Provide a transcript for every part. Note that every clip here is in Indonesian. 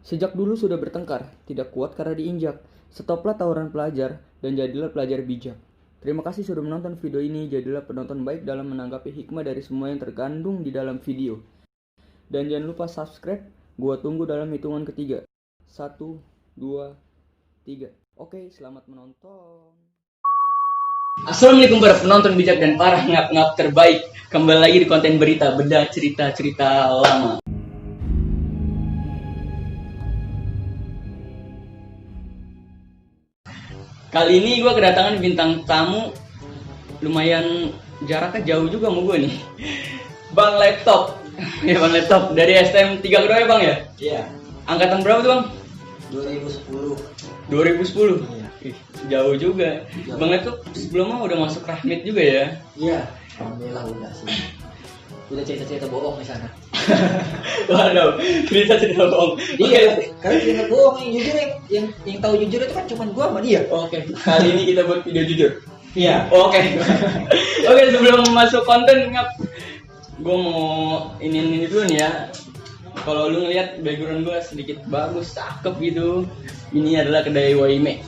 Sejak dulu sudah bertengkar, tidak kuat karena diinjak. Stoplah tawuran pelajar dan jadilah pelajar bijak. Terima kasih sudah menonton video ini. Jadilah penonton baik dalam menanggapi hikmah dari semua yang terkandung di dalam video. Dan jangan lupa subscribe. Gua tunggu dalam hitungan ketiga. 1, 2, 3. Oke, selamat menonton. Assalamualaikum para penonton bijak dan para ngap-ngap terbaik. Kembali lagi di konten berita bedah cerita-cerita lama. Kali ini gue kedatangan bintang tamu lumayan jaraknya jauh juga sama gue nih. Bang Laptop. Ya Bang Laptop dari STM 3 kedua ya Bang ya? Iya. Angkatan berapa tuh Bang? 2010. 2010? Iya. Ih, jauh juga. Jauh. Bang Laptop sebelumnya udah masuk Rahmit juga ya? Iya. Alhamdulillah udah sih. Udah cerita-cerita bohong di sana. Waduh, cerita bohong. Iya, karena cerita bohong yang jujur yang tahu jujur itu kan cuma gua sama dia. Oke, kali ini kita buat video jujur. Iya. Oke. Oke, sebelum masuk konten ngap, gue mau ini dulu nih ya. Kalau lu ngeliat background gue sedikit bagus, cakep gitu. Ini adalah kedai Waime.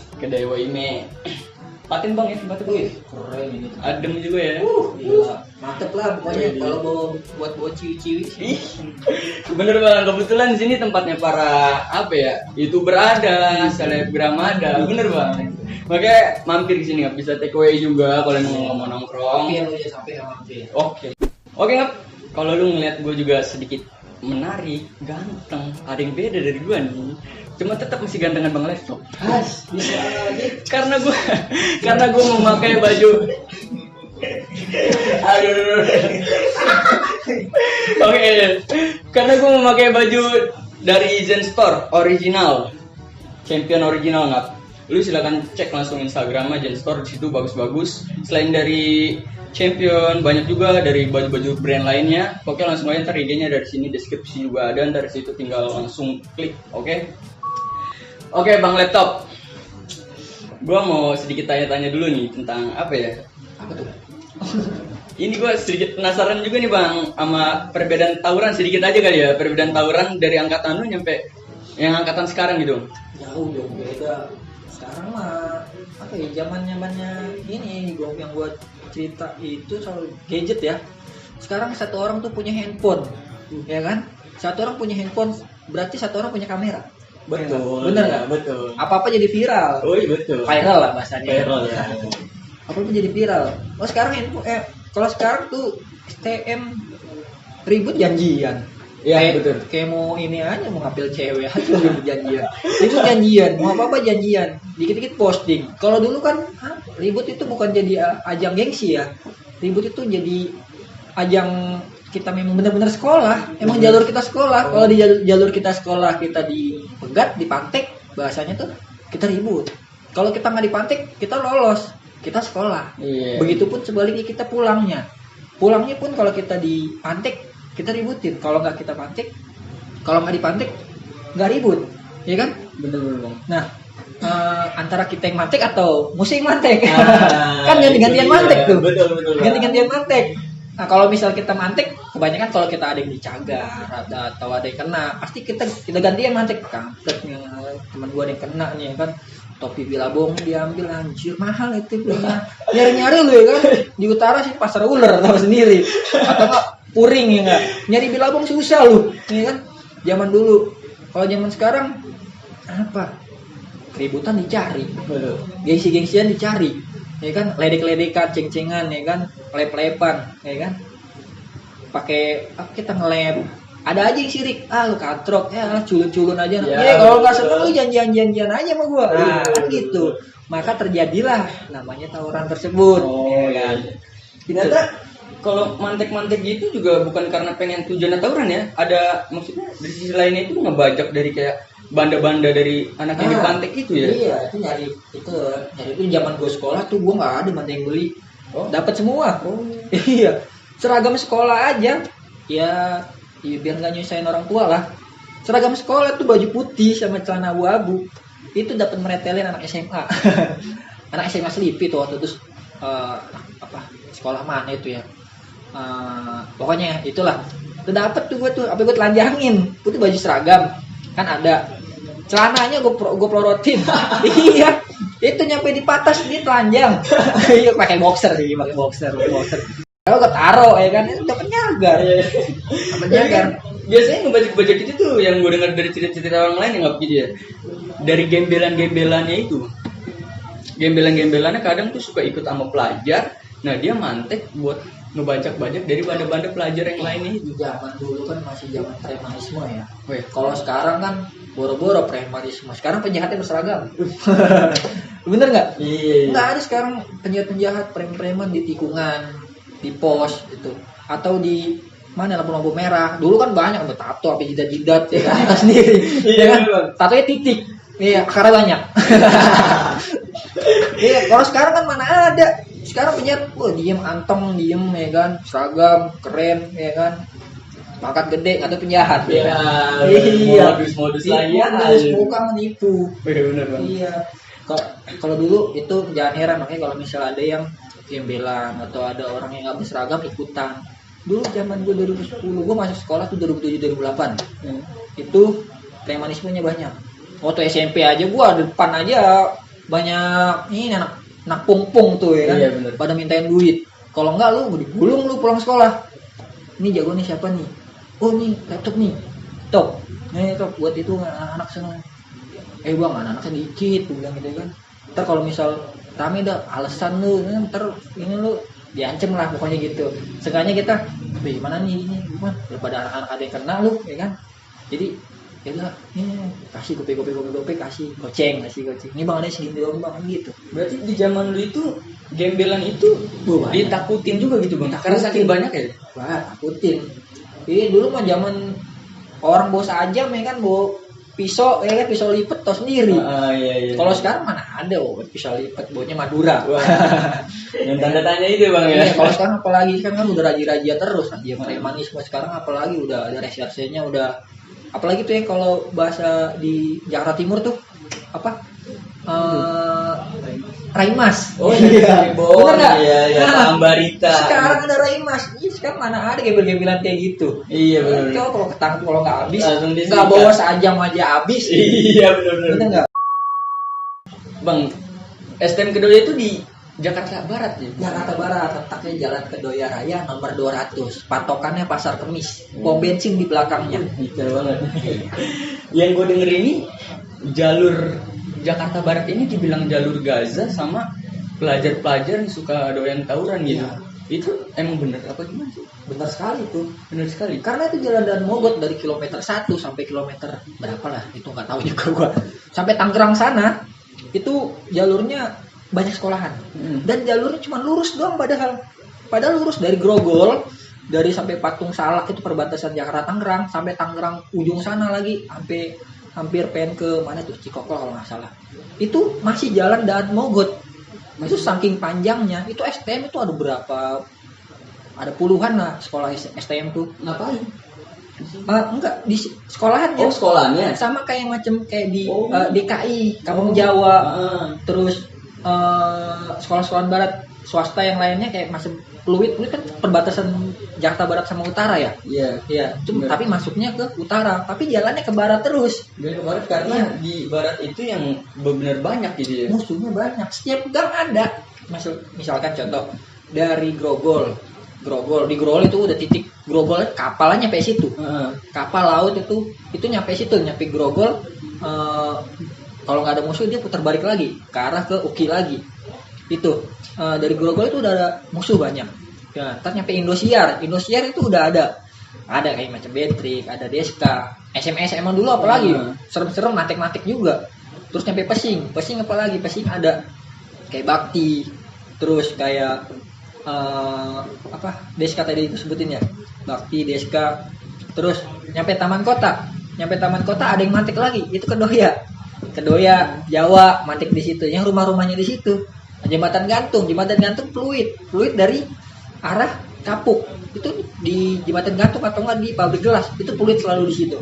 Paten Bang ya, tempatnya Bang. Keren ini. Adem juga ya. Gila. Mantep lah pokoknya Iya. kalau mau buat ciwi-ciwi. Ih, bener Bang, kebetulan di sini tempatnya para apa ya, YouTuber ada, selebgram ada, bener Bang. Makanya mampir di sini nggak bisa take away juga kalau mau nongkrong. Sampai lu ya sampai mampir. Oke Ngap, kalau lu ngeliat gue juga sedikit menarik, ganteng, ada yang beda dari gue nih. Cuma tetap masih gantengan Bang Laptop. Has, bisa aja. Karena gue memakai baju. Aduh. Oke. Karena gue memakai baju dari Zen Store original. Champion original Ngap. Lu silakan cek langsung Instagramnya Zen Store, di situ bagus-bagus. Selain dari Champion, banyak juga dari baju-baju brand lainnya. Oke, langsung aja ntar IG-nya dari sini, deskripsi juga ada, ntar situ tinggal langsung klik, oke? Oke, Bang Laptop. Gua mau sedikit tanya-tanya dulu nih tentang apa ya? Apa tuh? Ini gua sedikit penasaran juga nih Bang, sama perbedaan tawuran sedikit aja kali ya. Perbedaan tawuran dari angkatan lu nyampe yang angkatan sekarang gitu. Jauh dong beda. Sekarang mah apa ya zamannya ini yang gua cerita itu soal gadget ya. Sekarang satu orang tuh punya handphone, ya kan? Satu orang punya handphone berarti satu orang punya kamera. Betul. Bener nggak? Betul. Apa jadi viral? Oh iya betul. Viral lah bahasanya. Viral ya. Apa jadi viral? Oh sekarang handphone kalau sekarang tuh STM ribut janjian. Iya betul. Kayak mau ini aja mau ngambil cewek aja ribut janjian. Ribut janjian, mau apa janjian. Dikit-dikit posting. Kalau dulu kan ribut itu bukan jadi ajang gengsi ya. Ribut itu jadi ajang kita memang benar-benar sekolah. Emang jalur kita sekolah. Kalau di jalur kita sekolah kita dipegat, dipantek, bahasanya tuh kita ribut. Kalau kita nggak dipantek, kita lolos. Kita sekolah. Iya. Begitupun sebaliknya kita pulangnya. Pulangnya pun kalau kita dipantek, kita ributin. Kalau nggak kita pantek, kalau nggak dipantek, nggak ribut, ya kan? Bener Bang. Nah, antara kita yang mantek atau musuh yang mantek, kan itu ganti-gantian dia. mantek tuh. Betul. Ganti-gantian mantek. Nah, kalau misal kita mantek, kebanyakan kalau kita ada yang dicagar atau ada yang kena, pasti kita gantian mantek. Kampretnya teman gua ada yang kena nih, ya kan? Topi bilabong diambil, anjir mahal itu belinya. Nyari-nyari lu ya kan? Di utara sih pasar ular tahu sendiri. Atau enggak puring ya enggak? Nyari bilabong susah lu, ya kan? Zaman dulu. Kalau zaman sekarang apa? Keributan dicari. Betul. Gengsi-gengsian dicari. Ya kan? Ledek-ledekan, ceng-cengan ya kan? Lep-lepan, ya kan? Pakai kita ngelep. Ada aja yang sirik, lu katrok, culun-culun aja. Ya, Kalau nggak seneng lu janjian-janjian aja sama gua. Nah, kan gitu. Maka terjadilah namanya tawuran tersebut. Oh ya kan? Ternyata kalau mantek-mantek gitu juga bukan karena pengen tujuan tawuran ya. Ada maksudnya dari sisi lainnya itu ngebajak dari kayak banda-banda dari anak yang dipantek itu ya. Iya, itu nyari itu zaman gua sekolah tuh gua nggak ada mana yang beli. Oh. Dapat semua. Oh. Iya. Seragam sekolah aja. Ya biar nggak nyusahin orang tua lah. Seragam sekolah tuh baju putih sama celana abu-abu. Itu dapat meretelin anak SMA. Anak SMA Selipi tuh waktu itu sekolah mana itu ya. Pokoknya itulah. Udah dapet tuh gue tuh, apa gue telanjangin. Putih baju seragam. Kan ada celananya gue pelorotin. Iya, itu nyampe di patas dia telanjang. Iya pakai boxer. Kalau gue taro ya kan, itu udah penyagar. Biasanya ngebajak-bajak itu tuh yang gue dengar dari cerita-cerita orang lain yang nggak begitu ya. Dari gembelan-gembelannya itu, gembelan-gembelannya kadang tuh suka ikut sama pelajar. Nah dia mantek buat ngebajak-bajak dari banda-banda pelajar yang lainnya itu. Zaman dulu kan masih zaman premanisme ya. Kalau sekarang kan boro-boro premanisme. Sekarang penjahatnya berseragam. Bener nggak? Iya. Nggak ada sekarang penjahat preman di tikungan, di pos itu, atau di mana lampu-lampu merah. Dulu kan banyak tato, apa jidat-jidat ya kan kita sendiri. Iya kan? Tatonya titik. Iya, akarnya banyak. Iya, kalau sekarang kan mana ada. Sekarang penjahat, diem anteng, diem ya kan, seragam keren ya kan, pangkat gede atau penjahat ya kan. Iya, modus lagi ya. Bukan menipu. Bener Bang. Iya. Kalau dulu itu jangan heran, makanya kalau misalnya ada yang gembelan atau ada orang yang nggak berseragam ikutan. Dulu zaman gue 2010, gue masuk sekolah tuh 2007-2008. Itu premanismenya banyak. Waktu SMP aja gue depan aja banyak ini anak pungpung tuh ya kan. Iya, bener. Pada mintain duit. Kalau enggak lu digulung lu pulang sekolah. Ini jago nih siapa nih? Oh nih laptop nih. Top. Nih top buat itu anak-anak sana. Bang anak-anak sedikit, gue bilang gitu kan. Ntar kalau misal rame dah alasan lu, ntar ini lu diancem lah pokoknya gitu. Seenggaknya kita, gimana nih ini, gimana? Daripada anak-anak ada yang kena lu, ya kan? Jadi ya udah, kasih gope kasih goceng. Ini bang ada segini doang bang gitu. Berarti di zaman lu itu gembelan itu ditakutin juga gitu bang? Karena saking banyak ya? Wah takutin. Iya dulu mah zaman orang bawa sajam ya kan, bawa pisau ya kan, pisau lipat tau sendiri. Iya. Kalau sekarang mana ada pisau lipat, baunya Madura. Yang tanda tanya itu bang ya. Kalau sekarang apalagi kan udah raja terus, dia premanisme sekarang apalagi udah ada resersenya udah. Apalagi tuh yang kalau bahasa di Jakarta Timur tuh apa? Raimas. Oh iya, bener nggak? Iya, Ambarita. Sekarang ada Raimas. Sekarang mana ada gembel-gembelan kayak gitu? Iya benar. Coba kalau ketangkep kalau nggak habis, nggak bawa sajam aja habis. Iya benar. Bener nggak? Bang, STM Kedoya itu di Jakarta Barat ya? Jakarta Barat, letaknya Jalan Kedoya Raya nomor 200. Patokannya Pasar Kemis. Pom bensin di belakangnya. Detail banget. Yang gue denger ini jalur Jakarta Barat ini dibilang jalur Gaza sama pelajar-pelajar yang suka doyan tawuran gitu. Iya. Itu emang bener apa gimana sih? Benar sekali tuh. Bener sekali. Karena itu jalan dan mogot dari kilometer 1 sampai kilometer berapa lah, itu nggak tahu juga gua. Sampai Tangerang sana itu jalurnya banyak sekolahan. Dan jalurnya cuma lurus doang padahal lurus dari Grogol, dari sampai Patung Salak itu perbatasan Jakarta Tangerang, sampai Tangerang ujung sana lagi sampai hampir pengen ke mana tuh Cikokol kalau nggak salah. Itu masih jalan dan mogot. Itu saking panjangnya. Itu STM itu ada berapa? Ada puluhan lah sekolah STM tuh. Ngapain? Enggak di sekolahannya. Oh sekolahnya. Sama kayak di DKI, Kampung Jawa. Terus sekolah-sekolah barat swasta yang lainnya kayak masih Pluit kan perbatasan Jakarta Barat sama Utara ya. Iya. Tapi masuknya ke utara, tapi jalannya ke barat terus. Ke barat karena di barat itu yang benar banyak gitu ya. Musuhnya banyak. Setiap gang ada. Misalkan contoh dari Grogol di Grogol itu udah titik Grogol, kapalnya nyampe situ. Kapal laut itu nyampe situ, nyampe Grogol. Kalau nggak ada musuh dia putar balik lagi ke arah ke Uki lagi. Itu dari Grogol itu udah ada musuh banyak. Ya, ntar nyampe Indosiar itu udah ada kayak macam Betrik, ada Deska, SMS emang dulu apalagi serem-serem matek juga. Terus nyampe Pesing apalagi Pesing ada kayak Bakti, terus kayak Deska tadi itu sebutin ya, Bakti, Deska, terus nyampe Taman Kota ada yang mantik lagi, itu Kedoya Jawa mantik di situ, yang rumah-rumahnya di situ. Jembatan gantung Pluit dari arah Kapuk itu di jembatan gantung atau enggak di pabrik gelas itu Pluit selalu di situ.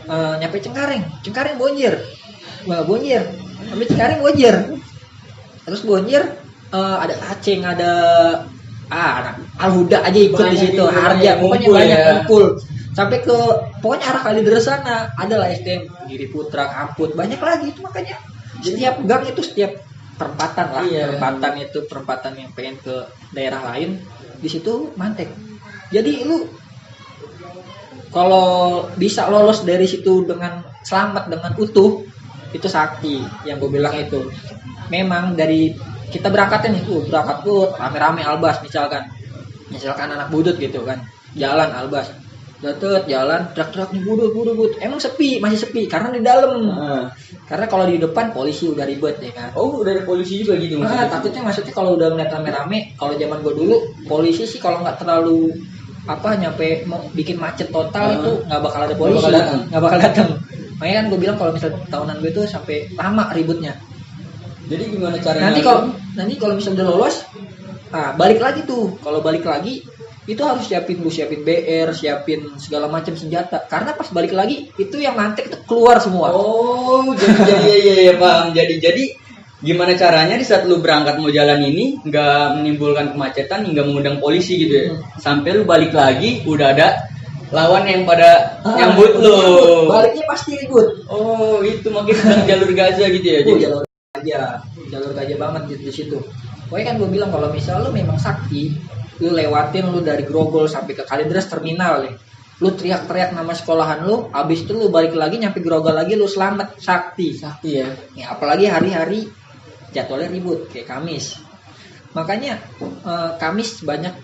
Nyampe Cengkareng Bonjer sampai Cengkareng Bonjer, terus Bonjer ada Aceng, ada anak Alhuda aja ikut di situ, Harja, pokoknya banyak ngumpul. sampai ke pokoknya arah Kalideres sana adalah SDM Giri Putra, Kamput, banyak lagi itu. Makanya setiap gang itu, setiap perempatan lah, perempatan yang pengen ke daerah lain, di situ mantek. Jadi lu kalau bisa lolos dari situ dengan selamat, dengan utuh, itu sakti yang gue bilang itu. Memang dari kita berangkatnya nih, berangkat tuh rame-rame Albas misalkan anak budut gitu kan, jalan Albas, jalan truk nih budut, emang sepi, masih sepi karena di dalam. Karena kalau di depan polisi udah ribet ya kan. Oh, udah ada polisi juga gitu maksudnya. Maksudnya kalau udah ngeliat rame-rame, kalau zaman gue dulu polisi sih kalau nggak terlalu nyampe mau bikin macet total itu nggak bakal ada polisi, nggak bakal datang. Makanya kan gue bilang kalau misal tahunan gue tuh sampai lama ributnya. Jadi gimana caranya? Nanti kalau misal udah lolos, balik lagi tuh. Kalau balik lagi itu harus siapin BR, siapin segala macam senjata. Karena pas balik lagi itu yang mantek itu keluar semua. Oh, jadi ya paham. Jadi gimana caranya di saat lu berangkat mau jalan ini nggak menimbulkan kemacetan hingga mengundang polisi gitu ya? Sampai lu balik lagi udah ada lawan yang pada nyambut lu. Baliknya pasti ribut. Oh, itu makin sedang jalur Gaza gitu ya. Jadi jalur gajah banget di situ. Pokoknya kan gue bilang kalau misal lu memang sakti, lu lewatin lu dari Grogol sampai ke Kalideres terminal nih. Lu teriak-teriak nama sekolahan lu, abis itu lu balik lagi nyampe Grogol lagi lu selamat, sakti ya. Apalagi hari-hari jadwalnya ribut kayak Kamis. Makanya Kamis banyak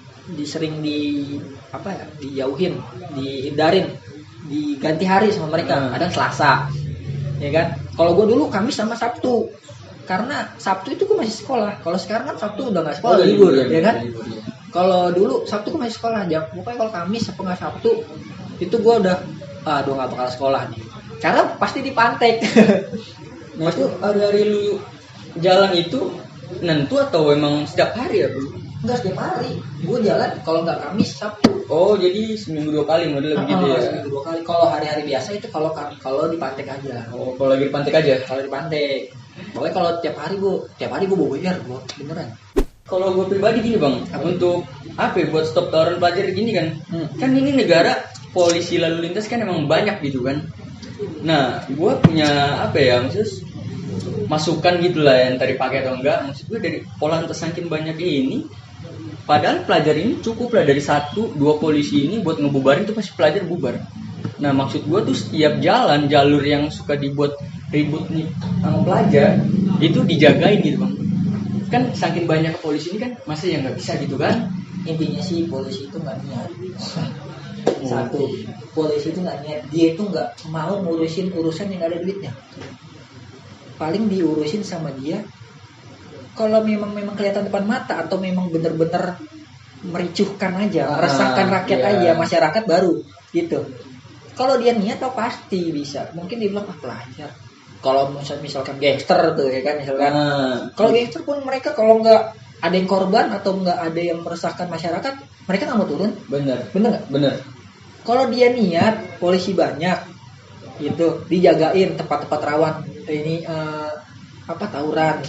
sering dijauhin, dihindarin, diganti hari sama mereka. Kadang Selasa, ya kan? Kalau gue dulu Kamis sama Sabtu, karena Sabtu itu gue masih sekolah. Kalau sekarang kan Sabtu udah nggak sekolah, libur ya kan? Kalau dulu Sabtu gue masih sekolah aja. Pokoknya kalau Kamis apa nggak Sabtu itu gue udah nggak bakal sekolah nih. Karena pasti dipantek. Nah itu hari-hari lu jalan itu nentu atau emang setiap hari ya bro? Enggak setiap hari. Gue jalan kalau nggak Kamis Sabtu. Oh jadi seminggu 2 kali model begitu ya? Seminggu 2 kali. Kalau hari-hari biasa itu kalau dipantek aja. Oh kalau lagi dipantek aja? Kalau dipantek. Pokoknya kalau tiap hari gue bawa BR gue beneran. Kalau gue pribadi gini bang, untuk buat stop tawuran pelajar gini kan, kan ini negara polisi lalu lintas kan emang banyak gitu kan. Nah, gue punya maksud masukan gitulah yang tadi pakai atau enggak. Maksud gue dari polantas saking banyak ini, padahal pelajar ini cukup lah dari 1-2 polisi ini buat ngebubarin tuh pasti pelajar bubar. Nah, maksud gue tuh setiap jalan jalur yang suka dibuat ribut nih sama pelajar itu dijagain gitu bang. Kan saking banyak polisi ini kan masa yang nggak bisa gitu kan. Intinya sih polisi itu nggak niat. Satu, polisi itu nggak niat, dia itu nggak mau ngurusin urusan yang ada duitnya. Paling diurusin sama dia kalau memang kelihatan depan mata atau memang bener-bener mericuhkan aja, meresahkan rakyat aja, masyarakat baru gitu. Kalau dia niat tau pasti bisa. Mungkin dia bilang pelajar. Kalau misalkan gangster tuh ya kan misalkan. Kalau gangster pun mereka kalau nggak ada yang korban atau nggak ada yang meresahkan masyarakat, mereka nggak mau turun. Bener nggak? Bener. Kalau dia niat, polisi banyak, gitu, dijagain tempat-tempat rawan. Ini tawuran,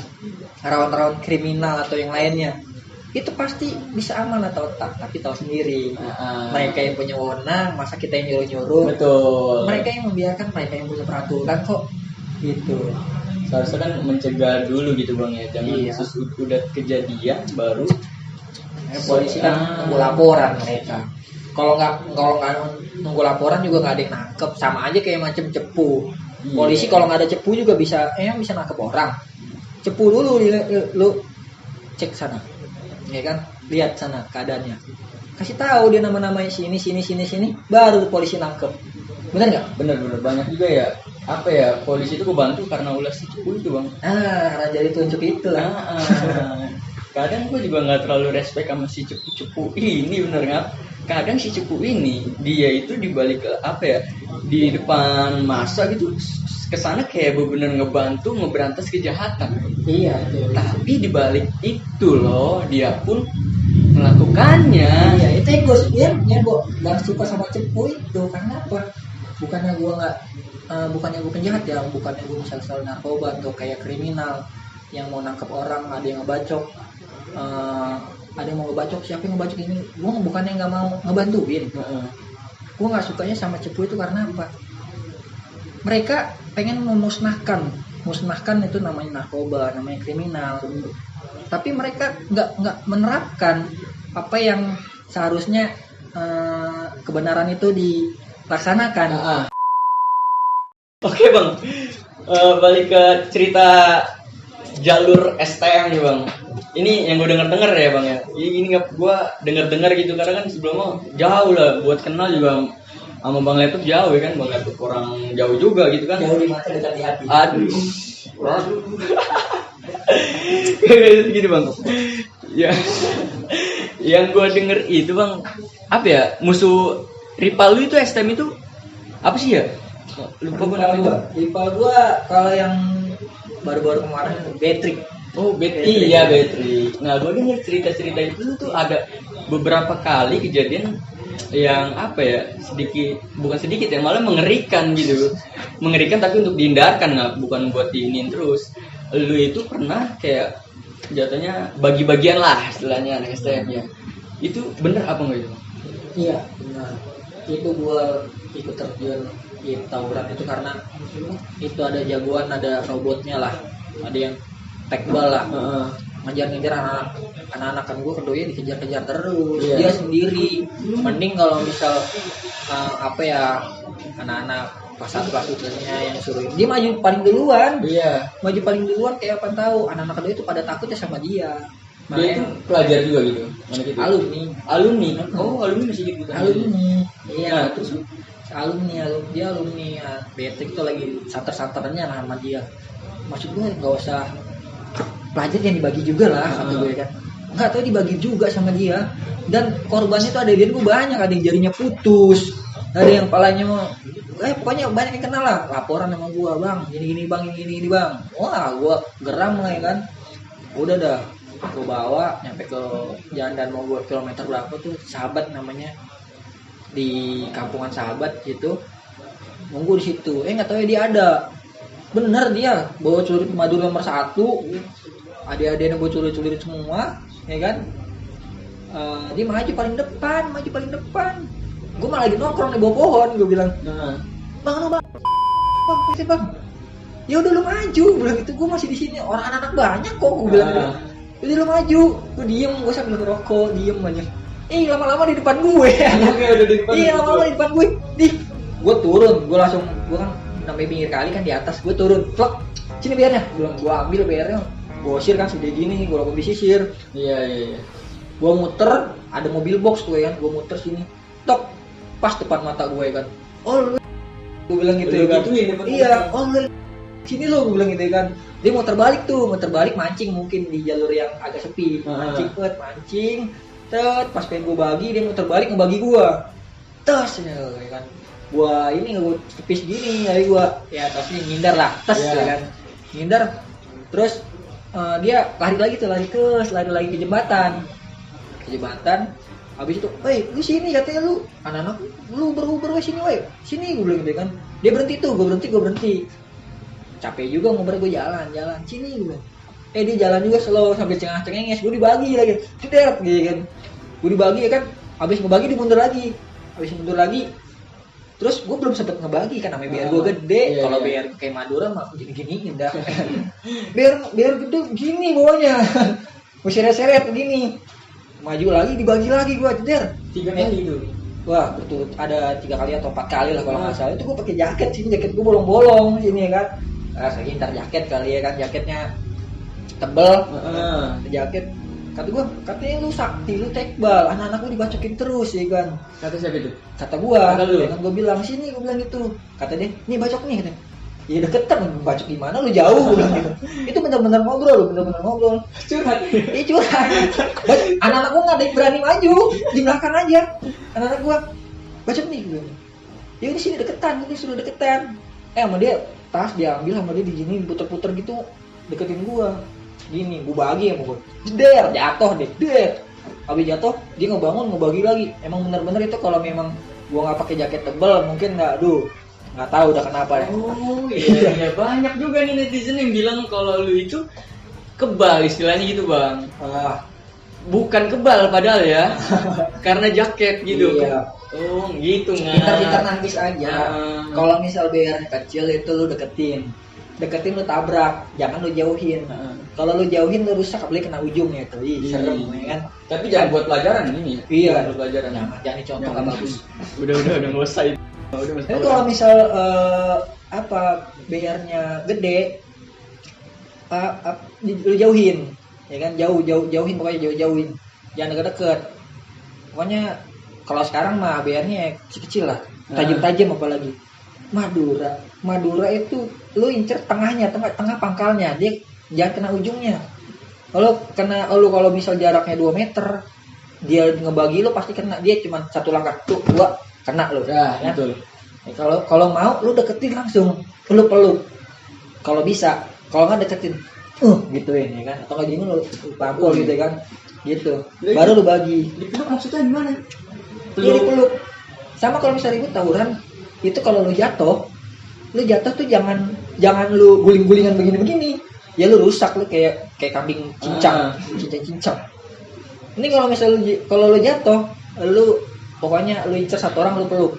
rawan-rawan kriminal atau yang lainnya. Itu pasti bisa aman atau tak, tapi tahu sendiri. Mereka yang punya wewenang, masa kita yang nyuruh-nyuruh. Betul. Mereka yang membiarkan, mereka yang punya peraturan kok. Gitu. Seharusnya kan mencegah dulu gitu bang ya, jangan udah kejadian baru polisi kan nunggu laporan mereka. Kalau nggak nunggu laporan juga nggak ada yang nangkep, sama aja kayak macam cepu. Polisi kalau nggak ada cepu juga bisa nangkep orang. Cepu dulu lu cek sana, ya kan, lihat sana keadaannya, kasih tahu dia nama-namanya sini, baru polisi nangkep. Bener nggak? Bener banyak juga ya. Polisi itu kebantu karena ulah si cepu itu bang. Raja ditunjuk itu lah. Kadang gue juga nggak terlalu respect sama si cepu ini, bener nggak? Kadang si cepu ini dia itu dibalik di depan masa gitu kesana kayak bener ngebantu ngeberantas kejahatan. Iya. Tapi dibalik itu loh dia pun melakukannya. Iya, itu yang gue nggak suka sama cepu itu. Karena apa? Bukannya gue penjahat ya, bukannya gue misal soal narkoba atau kayak kriminal yang mau nangkep orang, ada yang ngebacok, ada yang mau ngebacok, siapa yang ngebacok ini, gue bukannya nggak mau ngebantuin, gue gue nggak sukanya sama cepu itu karena apa? Mereka pengen memusnahkan itu namanya narkoba, namanya kriminal. Tapi mereka nggak menerapkan apa yang seharusnya kebenaran itu dilaksanakan. Oke bang, balik ke cerita jalur STM nih bang. Ini yang gue denger ya bang ya. Ini gue denger gitu karena kan sebelumnya jauh lah buat kenal juga sama Bang Laptop jauh ya kan. Bang Laptop orang jauh juga gitu kan. Jauh di mata dekat di hati. Aduh. Kayak gitu bang. Ya. Yang gue denger itu bang, apa ya, musuh rival lu itu STM itu apa sih ya? Lupa gue namanya. Rival gue kalau yang baru-baru kemarin Betrik. Oh iya Betrik. Nah gue denger cerita-cerita itu tuh ada beberapa kali kejadian yang apa ya, bukan sedikit ya, malah mengerikan gitu. Mengerikan tapi untuk dihindarkan, nggak, bukan buat diinin terus. Lu itu pernah kayak jatuhnya bagi-bagian lah istilahnya anak STM ya. Itu bener apa enggak itu? Iya benar. Itu gua ikut terjun di tawuran itu karena itu ada jagoan, ada robotnya lah, ada yang tekbal lah, ngejar-ngejar anak-anak kan gue kedoya dikejar-kejar terus. Dia sendiri. Mending kalau misal apa ya, anak-anak kelas 1 kelas 2-nya yang suruh dia maju paling duluan. Maju paling duluan, kayak apa tahu anak-anak kedoya itu pada takutnya sama dia. Dia itu pelajar juga gitu. Mana gitu? Alumni. Oh, alumni masih gitu kan. Alumni. Iya, nah, terus alumni ya, Betrik itu lagi santer-santernya sama dia. Maksud gue nggak usah pelajar yang dibagi juga lah, kata gue kan. Nggak tahu dibagi juga sama dia. Dan korbannya tuh ada gue banyak, ada yang jarinya putus, ada yang palanya pokoknya banyak yang kenal lah. Laporan sama gue, bang, gini bang. Wah, gue geram lah ya kan. Udah dah, gue bawa nyampe ke jalan dan mau gue kilometer berapa tuh, Sahabat namanya, di kampungan Sahabat gitu. Nunggu di situ, nggak tahu ya dia ada. Bener dia bawa celurit madu nomor 1, adik-adiknya bawa celurit semua, ya kan? Dia maju paling depan. Gue malah lagi nongkrong di bawah pohon, gue bilang, bang, ya udah lu maju, gue bilang gitu. Gue masih di sini, orang anak banyak kok, gue bilang gitu. Udah lu maju, gue diem, gue sambil ngerokok, diem aja. Lama-lama di depan gue. Lama-lama di depan gue. Gue turun, gue kan sampai pinggir kali kan di atas, gue turun, plek, sini biarnya, gue ambil biarnya, gue usir kan segede gini, gue lakukan disisir. Iya. Gue muter, ada mobil box tuh ya kan, gue muter sini, tok, pas depan mata gue kan, oh lu, gue bilang gitu ya kan, iya, oh lu, sini lo, gue bilang gitu ya kan, dia muter balik mancing mungkin di jalur yang agak sepi, mancing, pas pengen gue bagi, dia muter balik ngebagi gue, ya kan. Gua ini gue tepis gini dari gua ya, tapi ngindar lah ya kan, ngindar terus dia lari lagi ke jembatan, habis itu, lu sini katanya, lu anak-anak lu beruber sini, sini, gue bilang gitu kan. Dia berhenti tuh, gue berhenti, capek juga ngobrol, gue jalan sini gue. Dia jalan juga slow sampai cengenges, gue dibagi lagi, tidak gitu kan, gue dibagi ya kan, habis ngebagi dia mundur lagi. Terus gue belum sempet ngebagi kan, namanya biar gue gede. Kalau biar kayak Madura mah gini-gini dah. biar gede gini bawahnya. Gue seret-seret begini. Maju lagi, dibagi lagi gue, jeder. 3 kali itu. Wah, berturut ada 3 kali atau 4 kali lah kalau nggak salah. Itu gue pakai jaket sini, jaket gue bolong-bolong sini ya kan. Saya ntar jaket kali ya kan, jaketnya tebel. Jaket. Katanya lu sakti, lu tekbal, anak-anak lu dibacokin terus ya kan. Kata siapa itu? Kata gua, ya kan, gua bilang sini, gua bilang gitu. Kata dia, nih bacok nih, katanya. Ya deketan, bacok di mana, lu jauh, gua bilang gitu. Itu benar-benar ngobrol. Curhat. Iya curhat. Anak-anak gua nggak ada yang berani maju, di belakang aja. Anak-anak gua bacok nih, gua bilang. Ya udah sini deketan, gua suruh deketan. Sama dia tas diambil, sama dia di gini puter-puter gitu, deketin gua. Gini, gue bagi sama gue, jatuh deh. Habis jatuh, dia ngebangun, ngebagi lagi. Emang bener-bener itu kalau memang gue nggak pakai jaket tebal, mungkin nggak tahu udah kenapa ya. Oh iya, banyak juga nih netizen yang bilang kalau lu itu kebal istilahnya gitu bang. bukan kebal padahal ya. Karena jaket gitu. Iya. Oh, gitu nggak. Pintar-pintar nangkis aja. Ah. Kalau misal BR kecil itu lu deketin lu tabrak, jangan lu jauhin. Kalau lu jauhin lu rusak, apalagi kena ujungnya itu. Ih, serem ya kan. Tapi jangan buat pelajaran ini. Iya. Buat pelajaran. Jangan dicontoh, nggak bagus. Udah nggak usah itu. Udah Tapi kalau misal BR-nya gede, lu jauhin, ya kan, jauhin pokoknya jauhin, jangan deket-deket. Pokoknya kalau sekarang mah BR-nya kecil lah, tajam apalagi. Madura itu lu incer tengah pangkalnya, dia jangan kena ujungnya. Kalau misal jaraknya 2 meter, dia ngebagi lu pasti kena, dia cuma 1 langkah tuh 2 kena lu. Ya, Ya. betul. Kalau mau lu deketin langsung, peluk. Kalau bisa, kalau nggak deketin, gituin ya kan, atau nggak gini lu pampul gitu kan, gitu. Baru lu bagi. Dipeluk maksudnya gimana? Iya dipeluk. Sama kalau misalnya ribut tawuran, itu kalau lu jatuh tuh jangan lu guling-gulingan begini-begini. Ya lu rusak, lu kayak kambing cincang. Ini kalau lu jatuh, lu pokoknya lu incer 1 orang, lu peluk,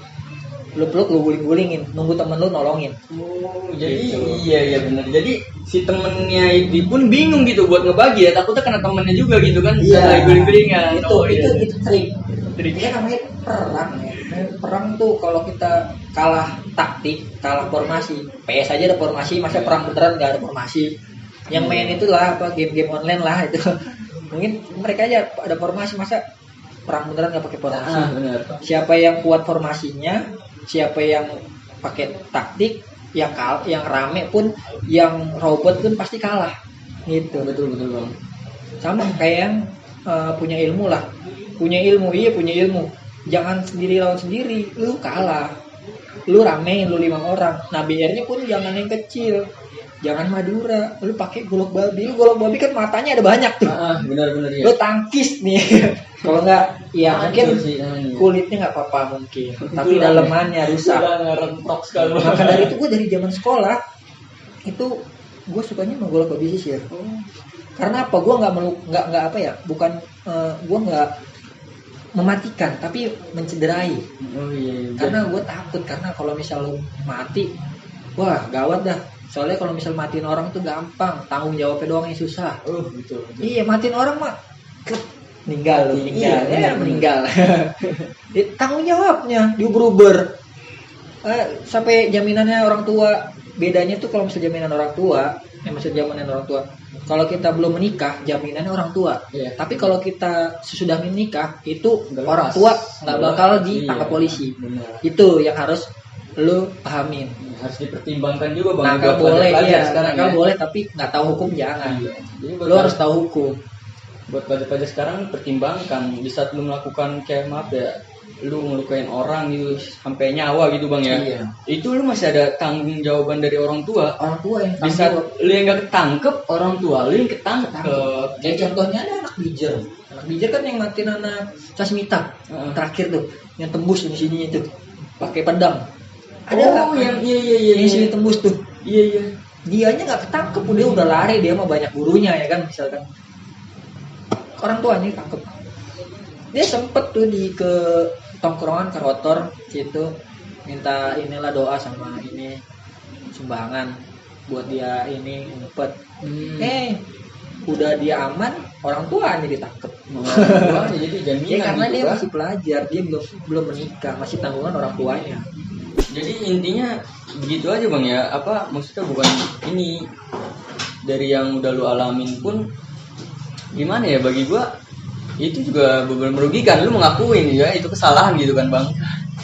lu guling-gulingin, nunggu temen lu nolongin. Oh, jadi iya benar. Jadi si temennya itu pun bingung gitu buat ngebagi ya, takutnya kena temennya juga gitu kan. Iya. Guling-gulingan. Itu trik. Triknya namanya perang ya. Perang tuh kalau kita kalah taktik, kalah formasi. PS aja ada formasi, masa perang beneran nggak ada formasi. Yang main itulah game-game online lah itu. Mungkin mereka aja ada formasi, masa perang beneran nggak pakai formasi. Benar. Siapa yang kuat formasinya, siapa yang pakai taktik, yang rame pun, yang robot pun pasti kalah. Gitu. Betul Bang. Sama kayak yang punya ilmu lah. Punya ilmu. Jangan sendiri lawan sendiri, lu kalah. Lu ramein, lu 5 orang. Nah, BR-nya pun jangan yang kecil. Jangan Madura, lu pakai golok babi. Lu golok babi kan matanya ada banyak tuh. Benar ya. Lu tangkis nih. Kalau enggak, ya mungkin kulitnya enggak apa-apa mungkin, tapi dalemannya rusak. Ngerentok sekali. Maka dari itu gue dari zaman sekolah itu gue sukanya sama golok babi sisir. Karena apa? Gue nggak apa ya? Bukan gue nggak mematikan, tapi mencederai. Karena gue takut, karena kalau misal lu mati, wah gawat dah. Soalnya kalau misal matiin orang tuh gampang, tanggung jawabnya doang yang susah. Betul. Iya, matiin orang mah meninggal. Meninggal. Tanggung jawabnya diuber-uber. Sampai jaminannya orang tua. Bedanya tuh kalau misal jaminan orang tua, kalau kita belum menikah, jaminannya orang tua. Iya. Tapi kalau kita sesudah menikah, itu orang tua nggak bakal ditangkap polisi. Benar. Itu yang harus lu pahamin. Harus dipertimbangkan juga Bang. Nakal boleh, nakal ya. boleh, tapi nggak tahu hukum jangan. Jadi Lu harus tahu hukum. Buat pelajar-pelajar sekarang pertimbangkan di saat lu melakukan kayak maaf ya, lu ngelukain orang gitu sampai nyawa gitu Bang ya. Iya. Itu lu masih ada tanggung jawaban dari orang tua. Orang tua yang Di saat lu yang nggak ketangkep, orang tua lu yang ketangkep. Kayak contohnya ada anak bijer. Anak bijer kan yang matiin anak Sasmita. Terakhir tuh, yang tembus di sini itu pakai pedang. Ada yang yang sini tembus tuh. Iya. Dianya nggak ketangkep, udah lari, dia mah banyak gurunya ya kan, misalkan. Orang tuanya tangkep. Dia sempet tuh ke tongkrongan karotor situ minta inilah doa sama ini sumbangan buat dia ini ngumpet. Udah dia aman, orang tuanya ditangkep. Jadi jaminan. Ya karena gitu, dia kan? masih pelajar, dia belum menikah, masih tanggungan orang tuanya. Jadi intinya begitu aja Bang ya. Apa maksudnya bukan ini dari yang udah lu alamin pun gimana ya, bagi gua itu juga benar merugikan. Lu mengakuin ya itu kesalahan gitu kan Bang,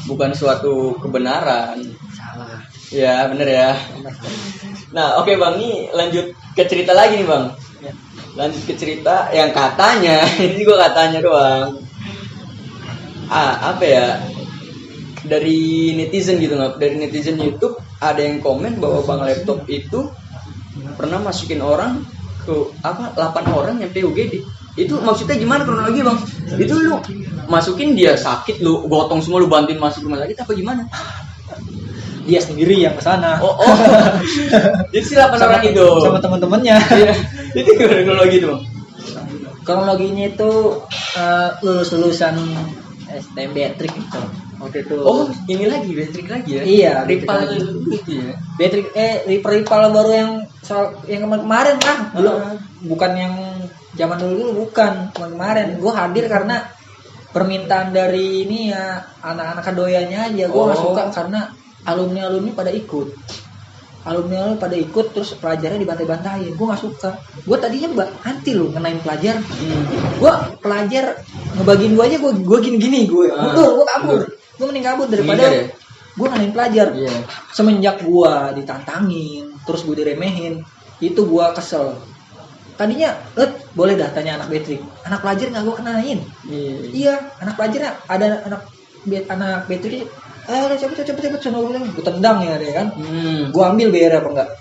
bukan suatu kebenaran. Salah. Ya bener ya. Nah oke Bang, nih lanjut ke cerita lagi nih Bang. Lanjut ke cerita yang katanya ini juga katanya doang. Apa ya, dari netizen gitu nggak, dari netizen YouTube ada yang komen bahwa Bang Laptop itu pernah masukin orang ke 8 orang yang PUGD. Itu maksudnya gimana kronologi Bang? Itu lu masukin dia sakit, lu gotong semua, lu bantuin masuk rumah sakit apa gimana? Dia sendiri yang kesana. Oh. Jadi si 8 orang itu sama teman-temannya. Iya. Itu gimana kronologi itu Bang? kronologinya itu lulusan STM Beatrix itu waktu itu. Oh, ini lagi Beatrix lagi ya? Iya, Rival Beatrix lagi. gitu ya. Beatrix rival baru yang soal yang kemarin kan belum, bukan yang zaman dulu bukan kemarin. Gue hadir karena permintaan dari ini ya anak-anak kadoyanya aja. Gue nggak suka karena alumni pada ikut. Alumni pada ikut terus pelajarnya dibantai-bantain. Gue nggak suka. Gue tadinya anti lu ngenain pelajar. Gue pelajar ngebagiin gue aja gue gini-gini gue. Gue kabur. Gue mending kabur daripada gue ngenain pelajar. Iya. Semenjak gue ditantangin, terus gue diremehin, itu gue kesel. Tadinya, boleh dah tanya anak Beatrix, anak pelajar nggak gue kenain. Iya, anak pelajarnya ada anak Beatrix. Cepet sono gue tendang ya deh kan. Gue ambil BR apa enggak.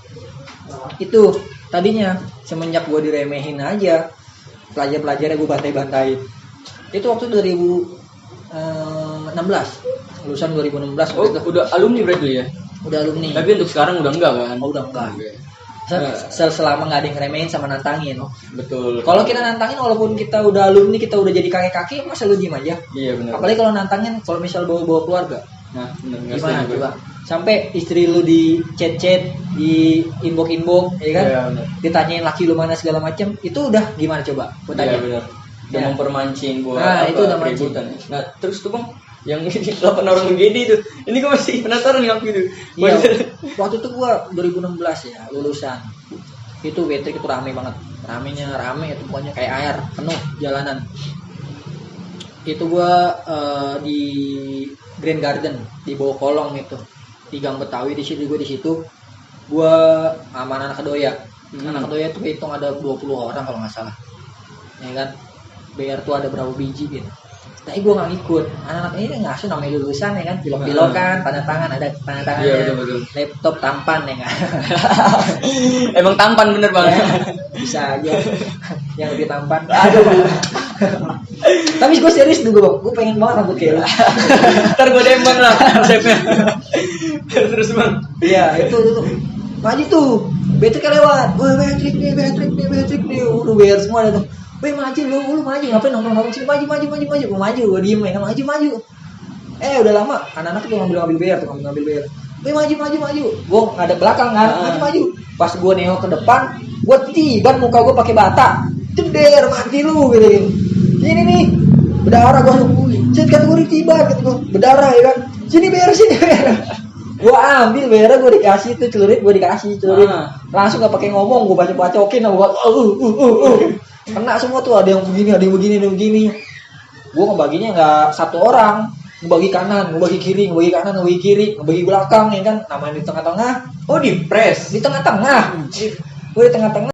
Itu tadinya semenjak gue diremehin aja, pelajar-pelajarnya gue bantai-bantain. Itu waktu 2016, lulusan 2016. Oh, udah alumni berarti ya? Udah alumni. Tapi untuk sekarang udah enggak kan? Oh, udah enggak. Selama nggak ada yang ngeremehin sama nantangin. Betul. Kalau kita nantangin walaupun kita udah alumni, kita udah jadi kakek-kakek, masa lu diem aja? Iya benar. Apalagi kalau nantangin, kalau misal bawa keluarga. Nah, benar. Gimana coba? Sampai istri lu di chat-chat, di inbox, ya kan? Iya, benar. Ditanyain laki lu mana segala macam, itu udah gimana coba? Gua tanya. Iya benar. Udah mempermancing buat itu udah mancing. Nah, terus tuh Bang, yang 8 orang UGD itu. Ini gue masih penasaran nih waktu itu. Iya. Waktu itu gua 2016 ya, lulusan. Itu Beatrix itu rame banget. Rame itu pokoknya kayak air, penuh jalanan. Itu gua di Grand Garden di bawah kolong itu di Gang Betawi di situ gua sama anak kedoya. Anak kedoya itu hitung ada 20 orang kalau nggak salah, ya kan. BR tuh ada berapa biji gitu. Tapi gue nggak ngikut. Anak-anak ini ngasuh namanya lulusan ya kan, pilok-pilokan, tanda tangan ada tanda tangannya, iya, betul. laptop tampan ya kan. Emang tampan bener Bang. Ya, bisa aja yang lebih tampan. Aduh. Tapi gue serius dulu Bang, gue pengen banget rambut kayak lu. Ntar gue dembang lah konsepnya. Terus Bang. Iya itu maju tuh, Beatrix lewat. Wah Beatrix nih, udah bayar semua ada tuh. Weh maju lu maju, ngapain nongkrong sini, maju, gue maju, gue diem ya kan, maju. Udah lama, anak-anak tuh ngambil BR tuh, ngambil BR. Weh maju, gue ada belakang kan, maju. Pas gue nengok ke depan, gue tiban muka gue pakai bata, ceder mati lu gitu. Ini nih, berdarah gue, set kategori tiba gitu, berdarah ya kan, sini BR. Gue ambil BR, gue dikasih tuh celurit, langsung gak pakai ngomong, gue bacokin, gue kena semua tuh, ada yang begini. Gue ngebaginya nggak satu orang, ngebagi kanan, ngebagi kiri, ngebagi belakang ya kan, namanya di tengah-tengah. Oh di press. Di tengah-tengah. Gue di tengah-tengah.